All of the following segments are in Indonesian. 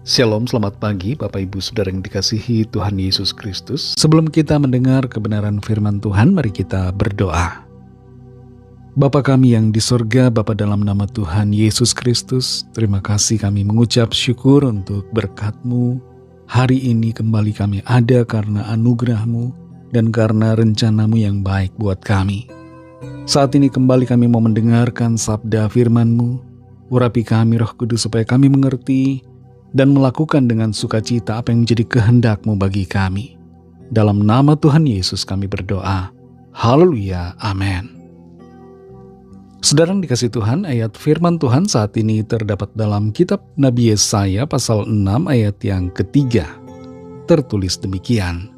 Shalom, selamat pagi Bapak Ibu Saudara yang dikasihi Tuhan Yesus Kristus. Sebelum kita mendengar kebenaran firman Tuhan, mari kita berdoa. Bapa kami yang di sorga, Bapa dalam nama Tuhan Yesus Kristus, terima kasih kami mengucap syukur untuk berkat-Mu. Hari ini kembali kami ada karena anugerah-Mu dan karena rencana-Mu yang baik buat kami. Saat ini kembali kami mau mendengarkan sabda firman-Mu. Urapi kami Roh Kudus supaya kami mengerti dan melakukan dengan sukacita apa yang menjadi kehendak-Mu bagi kami. Dalam nama Tuhan Yesus kami berdoa. Haleluya, amin. Saudara yang dikasihi Tuhan, ayat firman Tuhan saat ini terdapat dalam kitab Nabi Yesaya pasal 6 ayat yang ketiga. Tertulis demikian.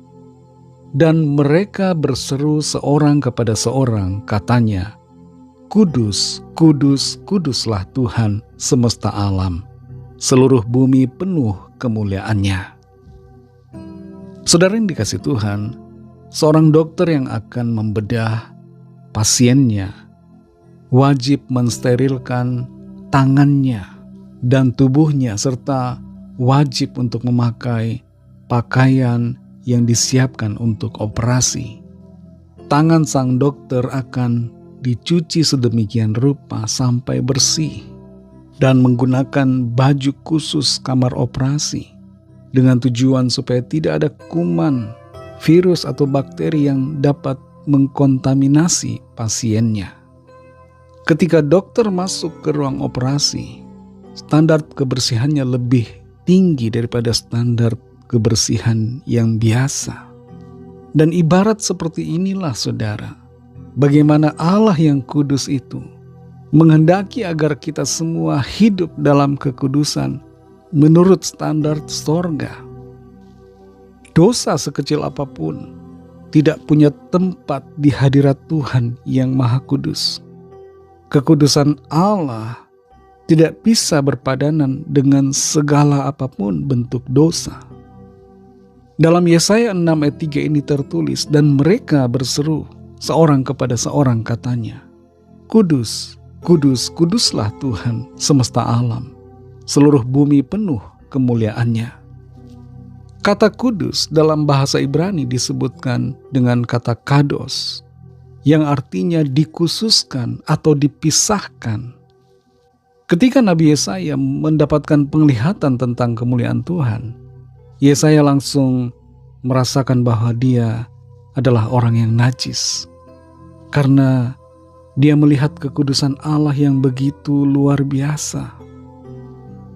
Dan mereka berseru seorang kepada seorang, katanya, Kudus, kudus, kuduslah Tuhan semesta alam. Seluruh bumi penuh kemuliaan-Nya. Saudara yang dikasihi Tuhan, seorang dokter yang akan membedah pasiennya wajib mensterilkan tangannya dan tubuhnya serta wajib untuk memakai pakaian yang disiapkan untuk operasi. Tangan sang dokter akan dicuci sedemikian rupa sampai bersih dan menggunakan baju khusus kamar operasi dengan tujuan supaya tidak ada kuman, virus atau bakteri yang dapat mengkontaminasi pasiennya. Ketika dokter masuk ke ruang operasi, standar kebersihannya lebih tinggi daripada standar kebersihan yang biasa. Dan ibarat seperti inilah saudara, bagaimana Allah yang kudus itu menghendaki agar kita semua hidup dalam kekudusan menurut standar sorga. Dosa sekecil apapun tidak punya tempat di hadirat Tuhan yang Maha Kudus. Kekudusan Allah tidak bisa berpadanan dengan segala apapun bentuk dosa. Dalam Yesaya 6 ayat 3 ini tertulis, dan mereka berseru seorang kepada seorang, katanya, Kudus, kudus, kuduslah Tuhan semesta alam. Seluruh bumi penuh kemuliaan-Nya. Kata kudus dalam bahasa Ibrani disebutkan dengan kata kados, yang artinya dikhususkan atau dipisahkan. Ketika Nabi Yesaya mendapatkan penglihatan tentang kemuliaan Tuhan, Yesaya langsung merasakan bahwa dia adalah orang yang najis. Karena dia melihat kekudusan Allah yang begitu luar biasa.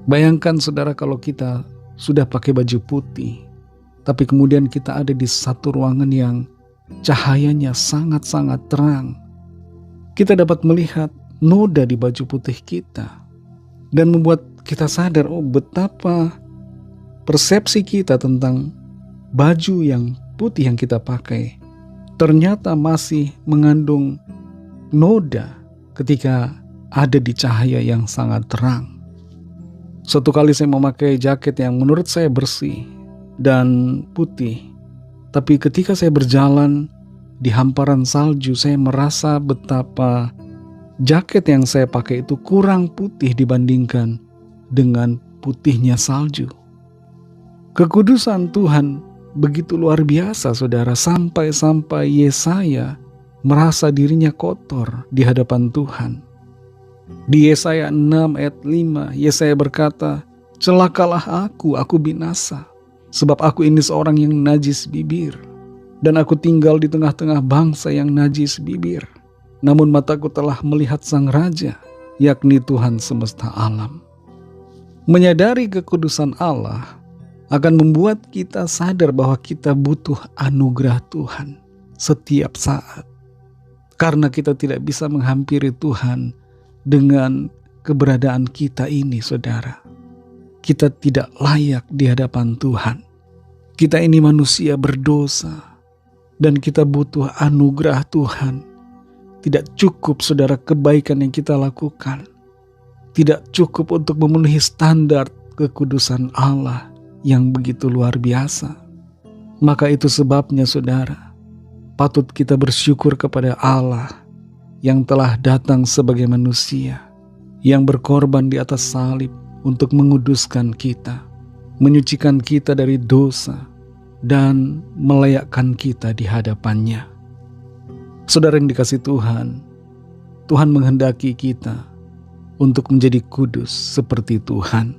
Bayangkan saudara kalau kita sudah pakai baju putih, tapi kemudian kita ada di satu ruangan yang cahayanya sangat-sangat terang. Kita dapat melihat noda di baju putih kita dan membuat kita sadar, betapa persepsi kita tentang baju yang putih yang kita pakai ternyata masih mengandung noda ketika ada di cahaya yang sangat terang. Suatu kali saya memakai jaket yang menurut saya bersih dan putih, tapi ketika saya berjalan di hamparan salju, saya merasa betapa jaket yang saya pakai itu kurang putih dibandingkan dengan putihnya salju. Kekudusan Tuhan begitu luar biasa saudara, sampai-sampai Yesaya merasa dirinya kotor di hadapan Tuhan. Di Yesaya 6 ayat 5, Yesaya berkata, celakalah aku binasa, sebab aku ini seorang yang najis bibir, dan aku tinggal di tengah-tengah bangsa yang najis bibir. Namun mataku telah melihat Sang Raja, yakni Tuhan semesta alam. Menyadari kekudusan Allah akan membuat kita sadar bahwa kita butuh anugerah Tuhan setiap saat. Karena kita tidak bisa menghampiri Tuhan dengan keberadaan kita ini, saudara. Kita tidak layak di hadapan Tuhan. Kita ini manusia berdosa dan kita butuh anugerah Tuhan. Tidak cukup, saudara, kebaikan yang kita lakukan. Tidak cukup untuk memenuhi standar kekudusan Allah yang begitu luar biasa. Maka itu sebabnya, saudara, patut kita bersyukur kepada Allah yang telah datang sebagai manusia, yang berkorban di atas salib untuk menguduskan kita, menyucikan kita dari dosa, dan melayakkan kita di hadapan-Nya. Saudara yang dikasihi Tuhan, Tuhan menghendaki kita untuk menjadi kudus seperti Tuhan.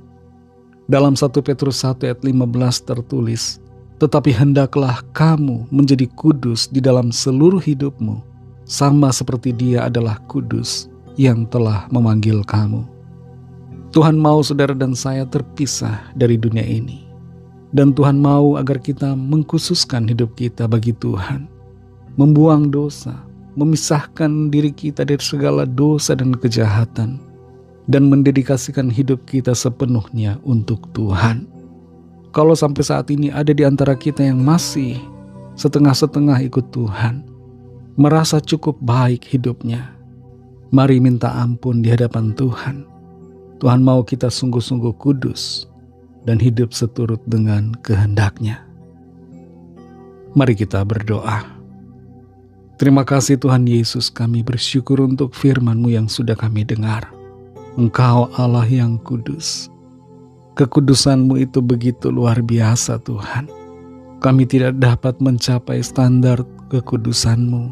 Dalam 1 Petrus 1 ayat 15 tertulis, "Tetapi hendaklah kamu menjadi kudus di dalam seluruh hidupmu, sama seperti Dia adalah kudus yang telah memanggil kamu." Tuhan mau saudara dan saya terpisah dari dunia ini. Dan Tuhan mau agar kita mengkhususkan hidup kita bagi Tuhan, membuang dosa, memisahkan diri kita dari segala dosa dan kejahatan, dan mendedikasikan hidup kita sepenuhnya untuk Tuhan. Kalau sampai saat ini ada di antara kita yang masih setengah-setengah ikut Tuhan, merasa cukup baik hidupnya, mari minta ampun di hadapan Tuhan. Tuhan mau kita sungguh-sungguh kudus dan hidup seturut dengan kehendak-Nya. Mari kita berdoa. Terima kasih Tuhan Yesus, kami bersyukur untuk firman-Mu yang sudah kami dengar. Engkau Allah yang kudus. Kekudusan-Mu itu begitu luar biasa Tuhan. Kami tidak dapat mencapai standar kekudusan-Mu.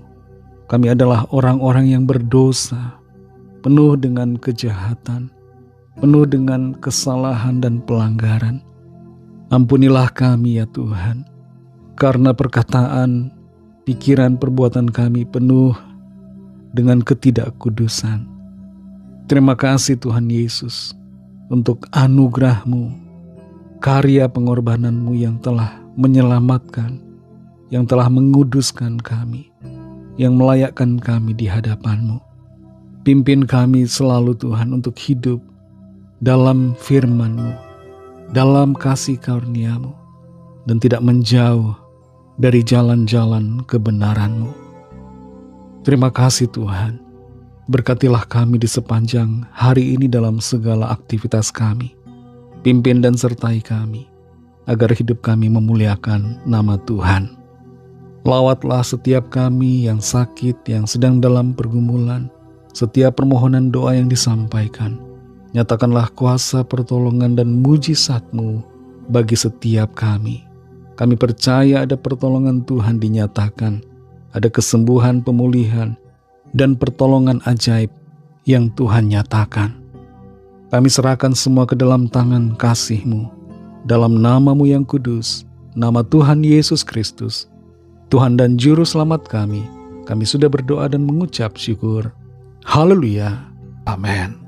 Kami adalah orang-orang yang berdosa, penuh dengan kejahatan, penuh dengan kesalahan dan pelanggaran. Ampunilah kami ya Tuhan, karena perkataan, pikiran, perbuatan kami penuh dengan ketidakkudusan. Terima kasih Tuhan Yesus untuk anugerah-Mu, karya pengorbanan-Mu yang telah menyelamatkan, yang telah menguduskan kami, yang melayakkan kami di hadapan-Mu. Pimpin kami selalu Tuhan untuk hidup dalam firman-Mu, dalam kasih karunia-Mu, dan tidak menjauh dari jalan-jalan kebenaran-Mu. Terima kasih Tuhan. Berkatilah kami di sepanjang hari ini dalam segala aktivitas kami. Pimpin dan sertai kami, agar hidup kami memuliakan nama Tuhan. Lawatlah setiap kami yang sakit, yang sedang dalam pergumulan, setiap permohonan doa yang disampaikan. Nyatakanlah kuasa pertolongan dan mujizat-Mu bagi setiap kami. Kami percaya ada pertolongan Tuhan dinyatakan, ada kesembuhan, pemulihan, dan pertolongan ajaib yang Tuhan nyatakan. Kami serahkan semua ke dalam tangan kasih-Mu, dalam nama-Mu yang kudus, nama Tuhan Yesus Kristus, Tuhan dan Juru Selamat kami sudah berdoa dan mengucap syukur. Haleluya. Amin.